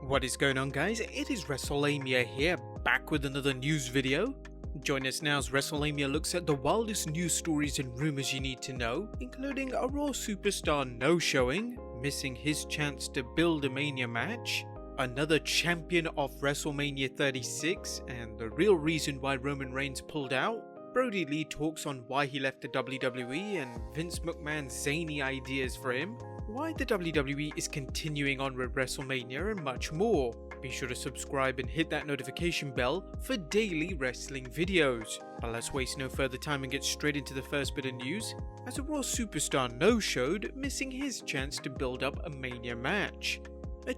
What is going on, guys? It is Wrestlelamia here, back with another news video. Join us now as Wrestlelamia looks at the wildest news stories and rumors you need to know, including a Raw superstar no-showing, missing his chance to build a Mania match, another champion of Wrestlemania 36, and the real reason why Roman Reigns pulled out. Brodie Lee talks on why he left the WWE and Vince McMahon's zany ideas for him, why the WWE is continuing on with WrestleMania, and much more. Be sure to subscribe and hit that notification bell for daily wrestling videos. But let's waste no further time and get straight into the first bit of news, as a Raw superstar no-showed, missing his chance to build up a Mania match.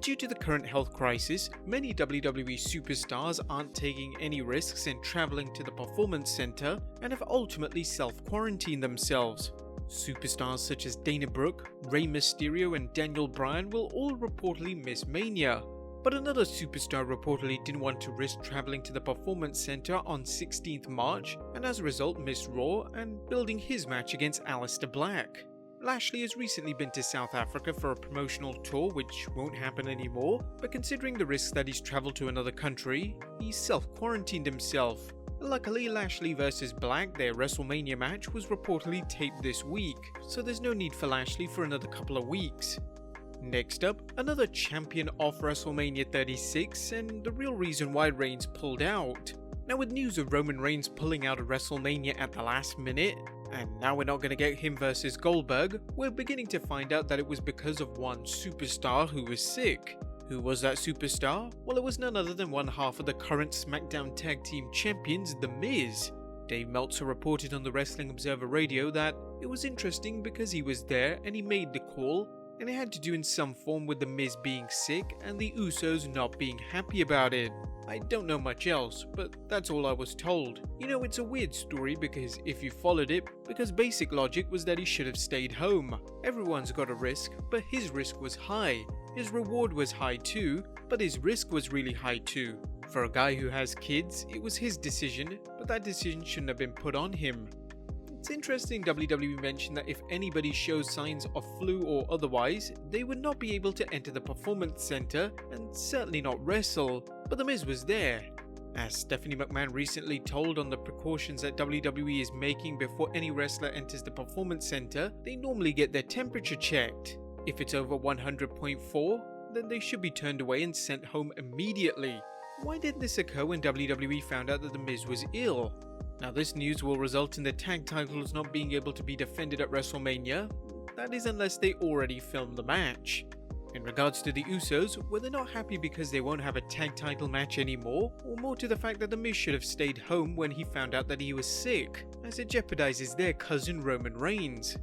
Due to the current health crisis, many WWE superstars aren't taking any risks in traveling to the Performance Center and have ultimately self-quarantined themselves. Superstars such as Dana Brooke, Rey Mysterio and Daniel Bryan will all reportedly miss Mania. But another superstar reportedly didn't want to risk traveling to the Performance Center on 16th March and as a result missed Raw and building his match against Aleister Black. Lashley has recently been to South Africa for a promotional tour, which won't happen anymore, but considering the risks that he's travelled to another country, he's self-quarantined himself. Luckily, Lashley vs Black, their WrestleMania match, was reportedly taped this week, so there's no need for Lashley for another couple of weeks. Next up, another champion of WrestleMania 36 and the real reason why Reigns pulled out. Now, with news of Roman Reigns pulling out of WrestleMania at the last minute, and now we're not going to get him versus Goldberg, we're beginning to find out that it was because of one superstar who was sick. Who was that superstar? Well, it was none other than one half of the current SmackDown Tag Team Champions, The Miz. Dave Meltzer reported on the Wrestling Observer Radio that it was interesting because he was there and he made the call, and it had to do in some form with The Miz being sick and the Usos not being happy about it. I don't know much else, but that's all I was told. You know, it's a weird story because if you followed it, because basic logic was that he should have stayed home. Everyone's got a risk, but his risk was high. His reward was high too, but his risk was really high too. For a guy who has kids, it was his decision, but that decision shouldn't have been put on him. It's interesting WWE mentioned that if anybody shows signs of flu or otherwise, they would not be able to enter the Performance Center and certainly not wrestle, but The Miz was there. As Stephanie McMahon recently told on the precautions that WWE is making before any wrestler enters the Performance Center, they normally get their temperature checked. If it's over 100.4, then they should be turned away and sent home immediately. Why did this occur when WWE found out that The Miz was ill? Now, this news will result in the tag titles not being able to be defended at WrestleMania, that is unless they already filmed the match. In regards to the Usos, were they not happy because they won't have a tag title match anymore, or more to the fact that The Miz should have stayed home when he found out that he was sick, as it jeopardizes their cousin Roman Reigns?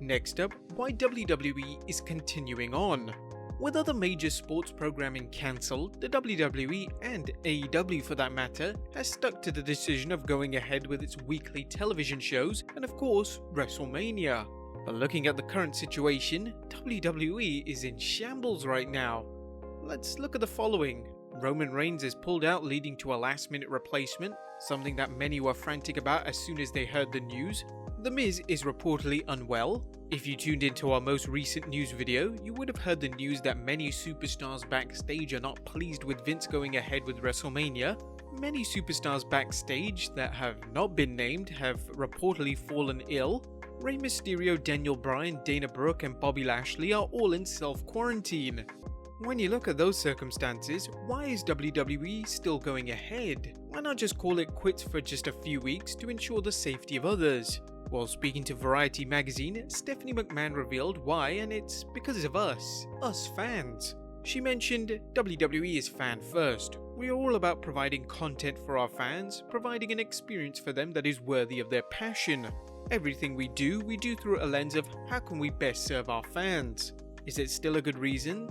Next up, why WWE is continuing on. With other major sports programming cancelled, the WWE and AEW for that matter has stuck to the decision of going ahead with its weekly television shows and of course WrestleMania. But looking at the current situation, WWE is in shambles right now. Let's look at the following. Roman Reigns is pulled out, leading to a last-minute replacement, something that many were frantic about as soon as they heard the news. The Miz is reportedly unwell. If you tuned into our most recent news video, you would have heard the news that many superstars backstage are not pleased with Vince going ahead with WrestleMania. Many superstars backstage that have not been named have reportedly fallen ill. Rey Mysterio, Daniel Bryan, Dana Brooke and Bobby Lashley are all in self-quarantine. When you look at those circumstances, why is WWE still going ahead? Why not just call it quits for just a few weeks to ensure the safety of others? While speaking to Variety magazine, Stephanie McMahon revealed why, and it's because of us fans. She mentioned, WWE is fan first. We are all about providing content for our fans, providing an experience for them that is worthy of their passion. Everything we do through a lens of how can we best serve our fans. Is it still a good reason?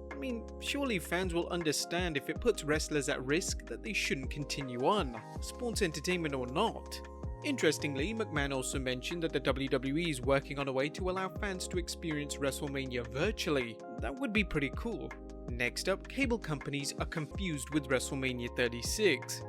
I mean, surely fans will understand if it puts wrestlers at risk that they shouldn't continue on, sports entertainment or not. Interestingly, McMahon also mentioned that the WWE is working on a way to allow fans to experience WrestleMania virtually. That would be pretty cool. Next up, cable companies are confused with WrestleMania 36.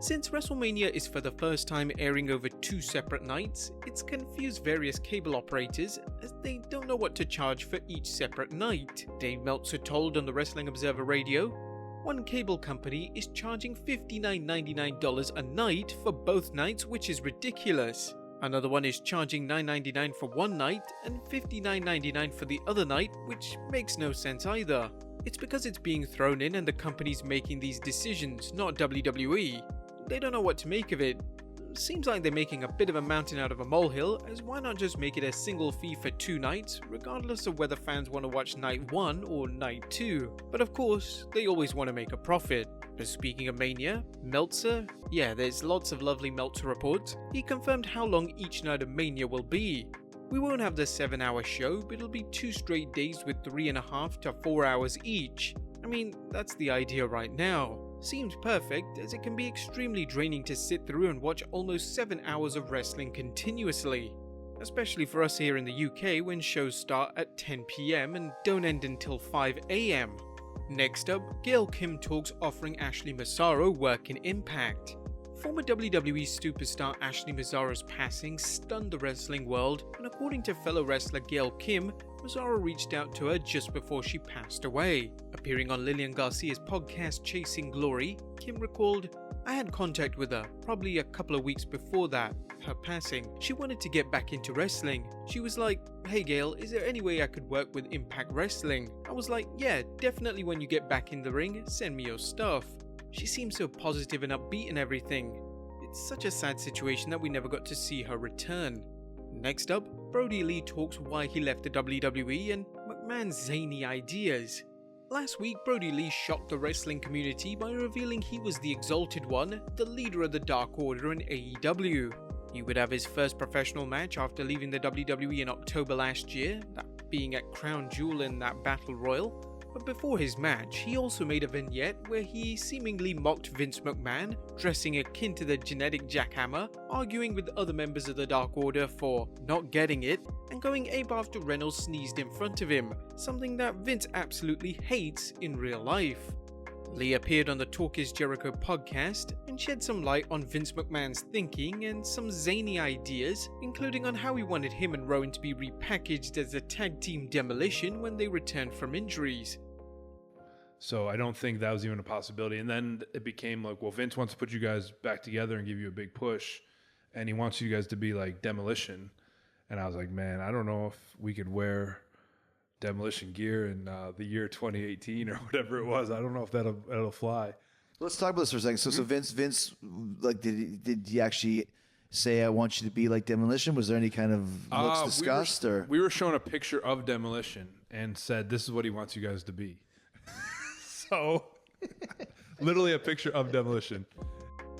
Since WrestleMania is for the first time airing over 2 separate nights, it's confused various cable operators as they don't know what to charge for each separate night. Dave Meltzer told on the Wrestling Observer Radio, one cable company is charging $59.99 a night for both nights, which is ridiculous. Another one is charging $9.99 for one night and $59.99 for the other night, which makes no sense either. It's because it's being thrown in and the company's making these decisions, not WWE. They don't know what to make of it. Seems like they're making a bit of a mountain out of a molehill, as why not just make it a single fee for 2 nights, regardless of whether fans want to watch night 1 or night 2. But of course, they always want to make a profit. But speaking of Mania, Meltzer, yeah, there's lots of lovely Meltzer reports. He confirmed how long each night of Mania will be. We won't have the 7-hour show, but it'll be 2 straight days with 3.5 to 4 hours each. I mean, that's the idea right now. Seems perfect, as it can be extremely draining to sit through and watch almost 7 hours of wrestling continuously. Especially for us here in the UK when shows start at 10 PM and don't end until 5 AM. Next up, Gail Kim talks offering Ashley Massaro work in Impact. Former WWE superstar Ashley Massaro's passing stunned the wrestling world, and according to fellow wrestler Gail Kim, Massaro reached out to her just before she passed away. Appearing on Lillian Garcia's podcast Chasing Glory, Kim recalled, "I had contact with her, probably a couple of weeks before that, her passing. She wanted to get back into wrestling. She was like, 'Hey Gail, is there any way I could work with Impact Wrestling?' I was like, 'Yeah, definitely when you get back in the ring, send me your stuff.' She seemed so positive and upbeat and everything. It's such a sad situation that we never got to see her return." Next up, Brodie Lee talks why he left the WWE and McMahon's zany ideas. Last week, Brodie Lee shocked the wrestling community by revealing he was the Exalted One, the leader of the Dark Order in AEW. He would have his first professional match after leaving the WWE in October last year, that being at Crown Jewel in that Battle Royal. But before his match, he also made a vignette where he seemingly mocked Vince McMahon, dressing akin to the genetic jackhammer, arguing with other members of the Dark Order for not getting it, and going ape after Reynolds sneezed in front of him, something that Vince absolutely hates in real life. Lee appeared on the Talk Is Jericho podcast and shed some light on Vince McMahon's thinking and some zany ideas, including on how he wanted him and Rowan to be repackaged as a tag team Demolition when they returned from injuries. So I don't think that was even a possibility. And then it became like, well, Vince wants to put you guys back together and give you a big push, and he wants you guys to be like Demolition. And I was like, man, I don't know if we could wear Demolition gear in the year 2018 or whatever it was. I don't know if that'll fly. Let's talk about this for a second. So Vince, like, did he actually say, "I want you to be like Demolition"? Was there any kind of looks discussed? We were shown a picture of Demolition and said, "This is what he wants you guys to be." So, literally a picture of Demolition.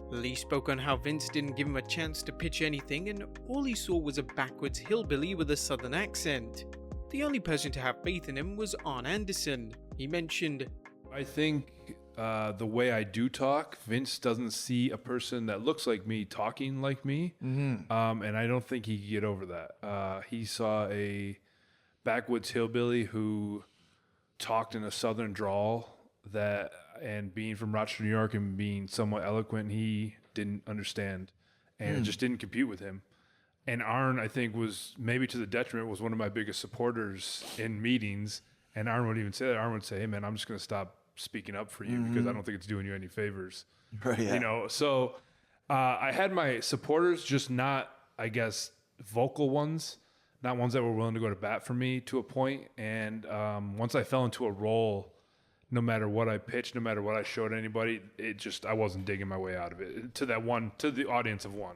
Lee spoke on how Vince didn't give him a chance to pitch anything, and all he saw was a backwards hillbilly with a southern accent. The only person to have faith in him was Arn Anderson. He mentioned, "I think the way I do talk, Vince doesn't see a person that looks like me talking like me, and I don't think he could get over that. He saw a backwoods hillbilly who talked in a southern drawl that, and being from Rochester, New York, and being somewhat eloquent, he didn't understand, and it just didn't compute with him." And Arn, I think, was maybe to the detriment, was one of my biggest supporters in meetings. And Arn would even say that. Arn would say, "Hey, man, I'm just going to stop speaking up for you because I don't think it's doing you any favors." Right, yeah. You know, so I had my supporters, just not, I guess, vocal ones, not ones that were willing to go to bat for me to a point. And once I fell into a role, no matter what I pitched, no matter what I showed anybody, I wasn't digging my way out of it to the audience of one.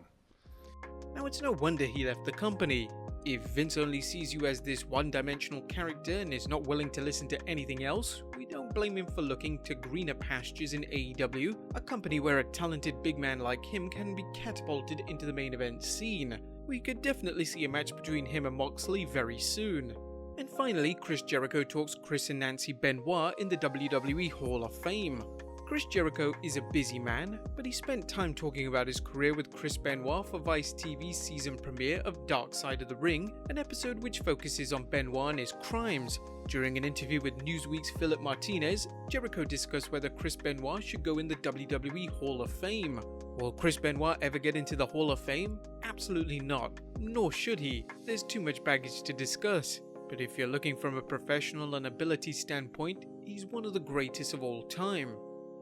Now it's no wonder he left the company. If Vince only sees you as this one-dimensional character and is not willing to listen to anything else, we don't blame him for looking to greener pastures in AEW, a company where a talented big man like him can be catapulted into the main event scene. We could definitely see a match between him and Moxley very soon. And finally, Chris Jericho talks Chris and Nancy Benoit in the WWE Hall of Fame. Chris Jericho is a busy man, but he spent time talking about his career with Chris Benoit for Vice TV's season premiere of Dark Side of the Ring, an episode which focuses on Benoit and his crimes. During an interview with Newsweek's Philip Martinez, Jericho discussed whether Chris Benoit should go in the WWE Hall of Fame. Will Chris Benoit ever get into the Hall of Fame? Absolutely not, nor should he. There's too much baggage to discuss. But if you're looking from a professional and ability standpoint, he's one of the greatest of all time.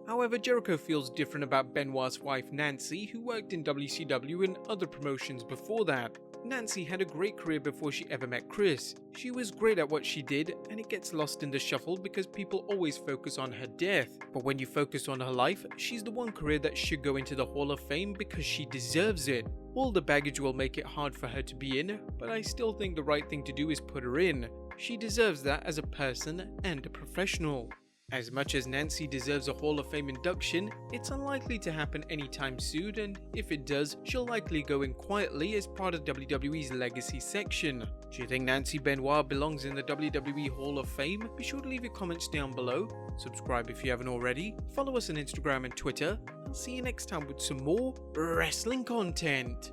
However, Jericho feels different about Benoit's wife Nancy, who worked in WCW and other promotions before that. Nancy had a great career before she ever met Chris. She was great at what she did, and it gets lost in the shuffle because people always focus on her death. But when you focus on her life, she's the one career that should go into the Hall of Fame because she deserves it. All the baggage will make it hard for her to be in, but I still think the right thing to do is put her in. She deserves that as a person and a professional. As much as Nancy deserves a Hall of Fame induction, it's unlikely to happen anytime soon, and if it does, she'll likely go in quietly as part of WWE's legacy section. Do you think Nancy Benoit belongs in the WWE Hall of Fame? Be sure to leave your comments down below, subscribe if you haven't already, follow us on Instagram and Twitter. I'll see you next time with some more wrestling content.